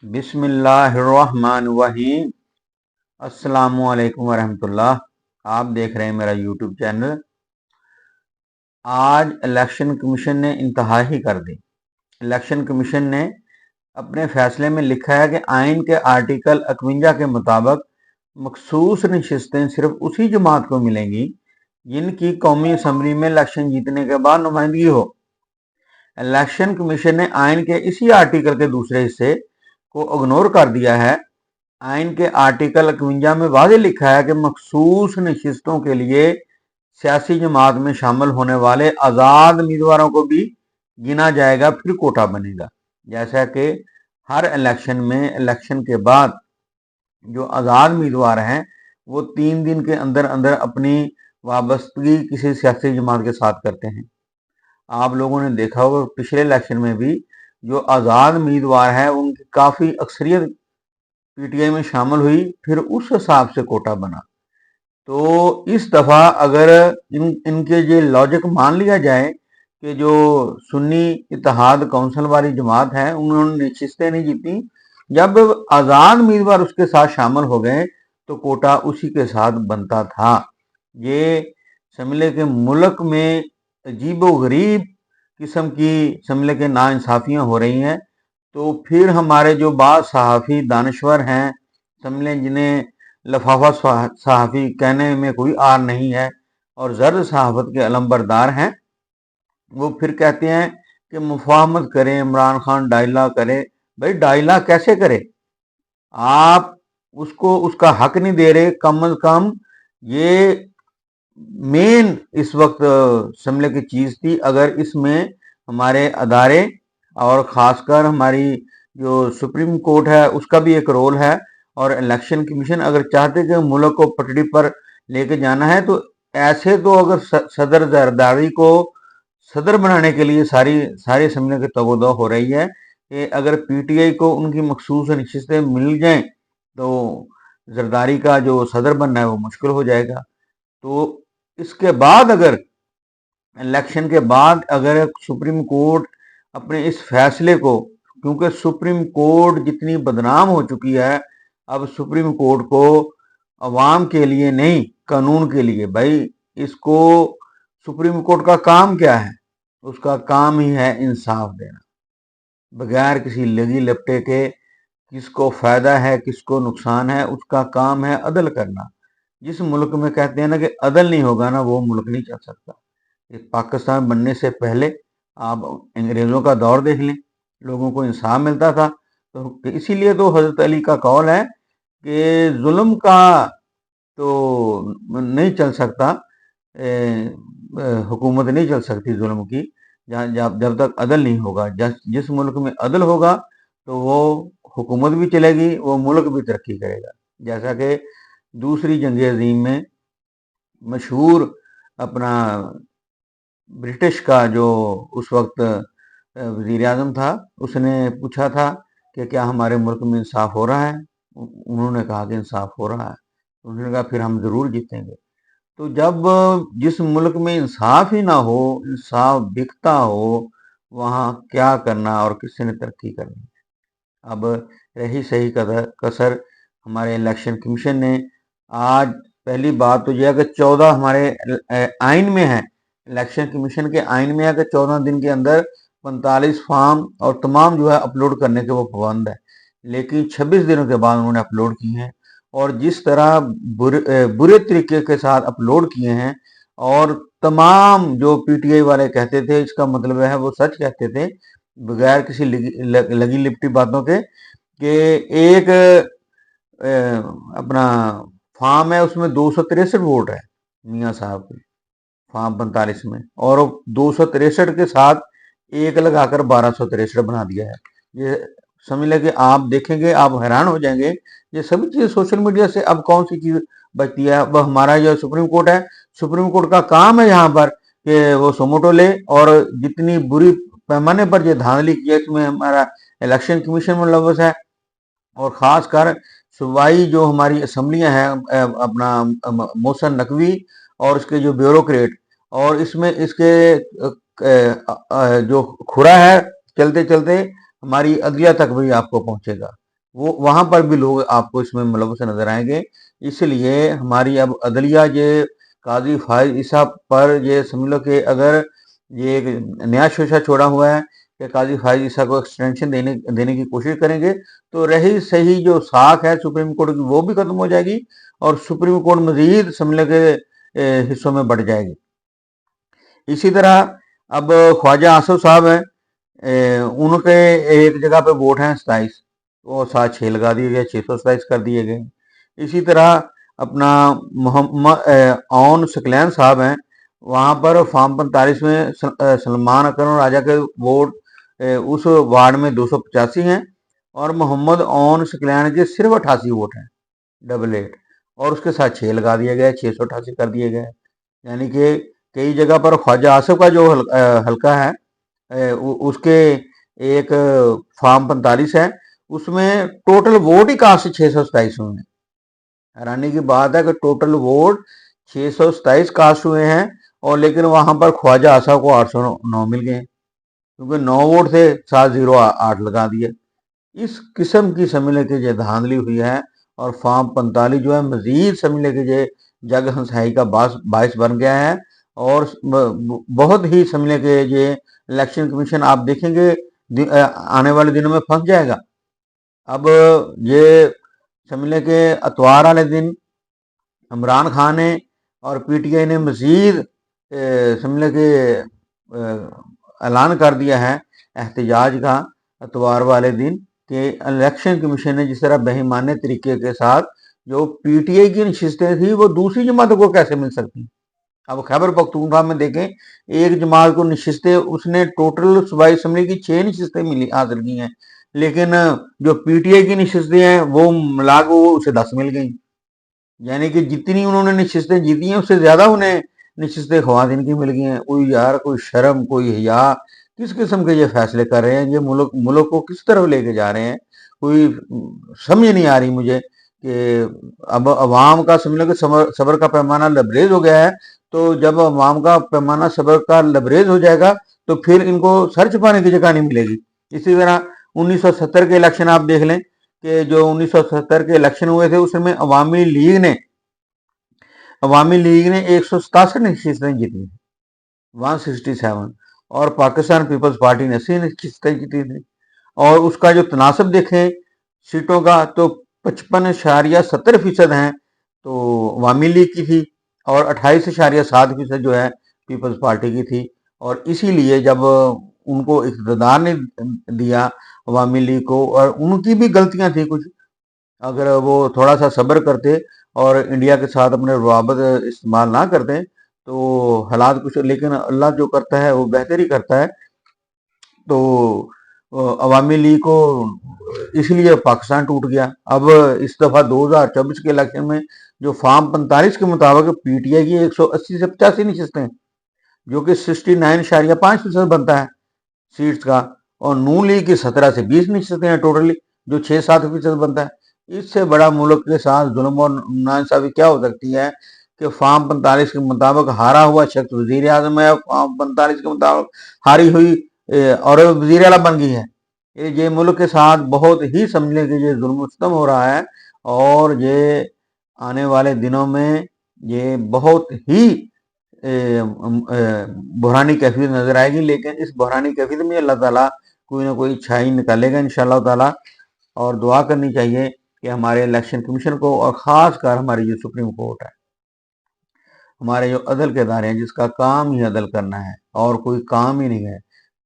بسم اللہ الرحمن الرحیم۔ السلام علیکم ورحمۃ اللہ۔ آپ دیکھ رہے ہیں میرا یوٹیوب چینل۔ آج الیکشن کمیشن نے انتہا ہی کر دی۔ الیکشن کمیشن نے اپنے فیصلے میں لکھا ہے کہ آئین کے آرٹیکل 51 کے مطابق مخصوص نشستیں صرف اسی جماعت کو ملیں گی جن کی قومی اسمبلی میں الیکشن جیتنے کے بعد نمائندگی ہو۔ الیکشن کمیشن نے آئین کے اسی آرٹیکل کے دوسرے حصے کو اگنور کر دیا ہے۔ آئین کے آرٹیکل 51 میں واضح لکھا ہے کہ مخصوص نشستوں کے لیے سیاسی جماعت میں شامل ہونے والے آزاد امیدواروں کو بھی گنا جائے گا، پھر کوٹا بنے گا۔ جیسا کہ ہر الیکشن میں الیکشن کے بعد جو آزاد امیدوار ہیں وہ 3 دن کے اندر اندر اپنی وابستگی کسی سیاسی جماعت کے ساتھ کرتے ہیں۔ آپ لوگوں نے دیکھا ہوگا پچھلے الیکشن میں بھی جو آزاد امیدوار ہیں ان کی کافی اکثریت پی ٹی آئی میں شامل ہوئی، پھر اس حساب سے کوٹا بنا۔ تو اس دفعہ اگر ان کے یہ لاجک مان لیا جائے کہ جو سنی اتحاد کونسل والی جماعت ہے انہوں نے نشستیں نہیں جیتی، جب آزاد امیدوار اس کے ساتھ شامل ہو گئے تو کوٹا اسی کے ساتھ بنتا تھا۔ یہ سمجھ کہ ملک میں عجیب و غریب قسم کی سمجھ کہ ناانصافیاں ہو رہی ہیں۔ تو پھر ہمارے جو بعض صحافی دانشور ہیں سمجھ جنہیں لفافہ صحافی کہنے میں کوئی آر نہیں ہے اور زرد صحافت کے علمبردار ہیں، وہ پھر کہتے ہیں کہ مفاہمت کریں، عمران خان ڈائلاگ کرے۔ بھائی ڈائلاگ کیسے کرے؟ آپ اس کو اس کا حق نہیں دے رہے۔ کم از کم یہ مین اس وقت سمجھ کی چیز تھی۔ اگر اس میں ہمارے ادارے اور خاص کر ہماری جو سپریم کورٹ ہے اس کا بھی ایک رول ہے، اور الیکشن کمیشن اگر چاہتے کہ ملک کو پٹڑی پر لے کے جانا ہے تو ایسے تو اگر صدر زرداری کو صدر بنانے کے لیے ساری اسمبلی کی توجہ ہو رہی ہے کہ اگر پی ٹی آئی کو ان کی مخصوص نشستیں مل جائیں تو زرداری کا جو صدر بننا ہے وہ مشکل ہو جائے گا۔ تو اس کے بعد اگر الیکشن کے بعد اگر سپریم کورٹ اپنے اس فیصلے کو، کیونکہ سپریم کورٹ جتنی بدنام ہو چکی ہے، اب سپریم کورٹ کو عوام کے لیے نہیں قانون کے لیے، بھائی اس کو سپریم کورٹ کا کام کیا ہے؟ اس کا کام ہی ہے انصاف دینا، بغیر کسی لگی لپٹے کے کس کو فائدہ ہے کس کو نقصان ہے، اس کا کام ہے عدل کرنا۔ جس ملک میں کہتے ہیں نا کہ عدل نہیں ہوگا نا وہ ملک نہیں چل سکتا۔ پاکستان بننے سے پہلے آپ انگریزوں کا دور دیکھ لیں، لوگوں کو انصاف ملتا تھا۔ تو اسی لیے تو حضرت علی کا قول ہے کہ ظلم کا تو نہیں چل سکتا، حکومت نہیں چل سکتی ظلم کی جب تک عدل نہیں ہوگا۔ جس ملک میں عدل ہوگا تو وہ حکومت بھی چلے گی، وہ ملک بھی ترقی کرے گا۔ جیسا کہ دوسری جنگ عظیم میں مشہور اپنا برٹش کا جو اس وقت وزیر اعظم تھا، اس نے پوچھا تھا کہ کیا ہمارے ملک میں انصاف ہو رہا ہے؟ انہوں نے کہا کہ انصاف ہو رہا ہے۔ انہوں نے کہا پھر ہم ضرور جیتیں گے۔ تو جب جس ملک میں انصاف ہی نہ ہو، انصاف بکتا ہو، وہاں کیا کرنا اور کس نے ترقی کرنی؟ اب رہی صحیح کسر ہمارے الیکشن کمیشن نے آج پہلی بات تو یہ ہے کہ 14 ہمارے آئین میں ہے، الیکشن کمیشن کے آئین میں ہے کہ 14 دن کے اندر 45 فارم اور تمام جو ہے اپلوڈ کرنے کے وہ پابند ہے، لیکن 26 دنوں کے بعد انہوں نے اپلوڈ کیے ہیں، اور جس طرح برے طریقے کے ساتھ اپلوڈ کیے ہیں، اور تمام جو پی ٹی آئی والے کہتے تھے اس کا مطلب ہے وہ سچ کہتے تھے بغیر کسی لگی لپٹی باتوں کے، کہ ایک اپنا فارم ہے اس میں 263 ووٹ ہے میاں صاحب کی، فارم 45 میں، اور 263 کے ساتھ ایک لگا کر 1263 بنا دیا ہے۔ یہ سمجھ لیں کہ آپ دیکھیں گے آپ حیران ہو جائیں گے، یہ سبھی چیزیں سوشل میڈیا سے اب کون سی چیز بچتی ہے؟ اب ہمارا جو سپریم کورٹ ہے، سپریم کورٹ کا کام ہے یہاں پر کہ وہ سموٹو لے، اور جتنی بری پیمانے پر یہ دھاندلی کی ہے اس میں ہمارا الیکشن کمیشن ملوث ہے، اور خاص کر صوبائی جو ہماری اسمبلیاں ہیں اپنا محسن نقوی اور اس کے جو بیوروکریٹ، اور اس میں اس کے جو کھرا ہے چلتے چلتے ہماری عدلیہ تک بھی آپ کو پہنچے گا۔ وہ وہاں پر بھی لوگ آپ کو اس میں ملوث نظر آئیں گے۔ اس لیے ہماری اب عدلیہ یہ قاضی فائز عیسیٰ پر یہ سمجھ لو کہ اگر یہ ایک نیا شوشہ چھوڑا ہوا ہے کہ قاضی فائز عیسیٰ کو ایکسٹینشن دینے کی کوشش کریں گے، تو رہی صحیح جو ساکھ ہے سپریم کورٹ کی وہ بھی ختم ہو جائے گی، اور سپریم کورٹ مزید سمجھ لو کہ حصوں میں بڑھ جائے گی۔ اسی طرح اب خواجہ آصف صاحب ہیں، ان کے ایک جگہ پہ ووٹ ہیں 27، وہ 7-6 لگا دیے گئے، 627 کر دیے گئے۔ اسی طرح اپنا محمد اون سکلین صاحب ہیں، وہاں پر فارم 45 میں سلمان اکرم راجہ کے ووٹ اس وارڈ میں 285 ہیں، اور محمد اون سکلین کے صرف 88 ووٹ ہیں، 88، اور اس کے ساتھ 6 لگا دیے گئے، 688 کر دیے گئے۔ یعنی کہ کئی جگہ پر خواجہ آصف کا جو حلقہ ہے اس کے ایک فارم 45 ہے، اس میں ٹوٹل ووٹ ہی کہاں سے 627 ہوئے ہیں۔ حیرانی کی بات ہے کہ ٹوٹل ووٹ 627 کاسٹ ہوئے ہیں، اور لیکن وہاں پر خواجہ آصف کو 809 مل گئے، کیونکہ 9 ووٹ تھے، 708 لگا دیے۔ اس قسم کی سمجھ کے جو دھاندلی ہوئی ہے، اور فارم 45 جو ہے مزید سمجھ کے جو جگ ہنسائی کا باعث بن گیا ہے، اور بہت ہی سمجھ کے یہ الیکشن کمیشن آپ دیکھیں گے آنے والے دنوں میں پھنس جائے گا۔ اب یہ سمجھ لیں کہ اتوار والے دن عمران خان نے اور پی ٹی آئی نے مزید سمجھ لیں کہ اعلان کر دیا ہے احتجاج کا اتوار والے دن، کہ الیکشن کمیشن نے جس طرح بہیمانہ طریقے کے ساتھ جو پی ٹی آئی کی نشستیں تھیں وہ دوسری جماعتوں کو کیسے مل سکتی ہیں۔ اب خیبر پختونخوا میں دیکھیں، ایک جماعت کو نشستیں اس نے ٹوٹل صوبائی اسمبلی کی 6 نشستیں حاصل کی ہیں، لیکن جو پی ٹی آئی کی نشستیں ہیں وہ ملا کے اسے 10 مل گئیں۔ یعنی کہ جتنی انہوں نے نشستیں جیتی ہیں اس سے زیادہ انہیں نشستیں خواتین کی مل گئی ہیں۔ کوئی شرم، کوئی حیا، کس قسم کے یہ فیصلے کر رہے ہیں، یہ ملک کو کس طرف لے کے جا رہے ہیں، کوئی سمجھ نہیں آ رہی مجھے کہ اب عوام کا سمجھ لو کہ صبر کا پیمانہ لبریز ہو گیا ہے، تو جب عوام کا پیمانہ صبر کا لبریز ہو جائے گا تو پھر ان کو سر چھپانے کی جگہ نہیں ملے گی۔ اسی طرح 1970 کے الیکشن آپ دیکھ لیں کہ جو 1970 کے الیکشن ہوئے تھے اس میں عوامی لیگ نے 167 نشستیں جیتی تھیں، 167، اور پاکستان پیپلز پارٹی نے 80 نشستیں جیتی تھیں، اور اس کا جو تناسب دیکھیں سیٹوں کا تو 55.70% ہیں تو عوامی لیگ کی تھی، اور 28.7% جو ہے پیپلز پارٹی کی تھی۔ اور اسی لیے جب ان کو اقتدار نے دیا عوامی لیگ کو، اور ان کی بھی غلطیاں تھیں کچھ، اگر وہ تھوڑا سا صبر کرتے اور انڈیا کے ساتھ اپنے روابط استعمال نہ کرتے تو حالات کچھ، لیکن اللہ جو کرتا ہے وہ بہتر ہی کرتا ہے۔ تو عوامی لیگ کو اس لیے پاکستان ٹوٹ گیا۔ اب اس دفعہ 2024 کے الیکشن میں جو فارم 45 کے مطابق پی ٹی آئی کی 180 سے 85 نشستیں، جو کہ 69.5% بنتا ہے سیٹس کا، اور نون لیگ کی 17 سے 20 نشستیں ہیں ٹوٹلی، جو 6-7% بنتا ہے۔ اس سے بڑا ملک کے ساتھ ظلم اور ناانصافی کیا ہو سکتی ہے کہ فارم 45 کے مطابق ہارا ہوا شخص وزیر اعظم ہے، فارم 45 کے مطابق ہاری ہوئی اور وزیر اعلیٰ بن گئی ہے۔ یہ ملک کے ساتھ بہت ہی سمجھنے کہ یہ ظلم و ستم ہو رہا ہے، اور یہ آنے والے دنوں میں یہ بہت ہی بحرانی کیفیت نظر آئے گی، لیکن اس بحرانی کیفیت میں اللہ تعالیٰ کوئی نہ کوئی چھائی نکالے گا انشاءاللہ تعالیٰ۔ اور دعا کرنی چاہیے کہ ہمارے الیکشن کمیشن کو، اور خاص کر ہماری جو سپریم کورٹ ہے، ہمارے جو عدل کے ادارے ہیں جس کا کام ہی عدل کرنا ہے اور کوئی کام ہی نہیں ہے،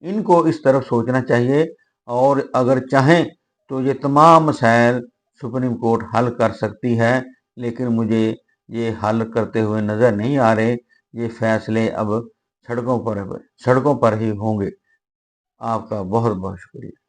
ان کو اس طرف سوچنا چاہیے، اور اگر چاہیں تو یہ تمام مسائل سپریم کورٹ حل کر سکتی ہے، لیکن مجھے یہ حل کرتے ہوئے نظر نہیں آ رہے۔ یہ فیصلے اب سڑکوں پر ہی ہوں گے۔ آپ کا بہت بہت شکریہ۔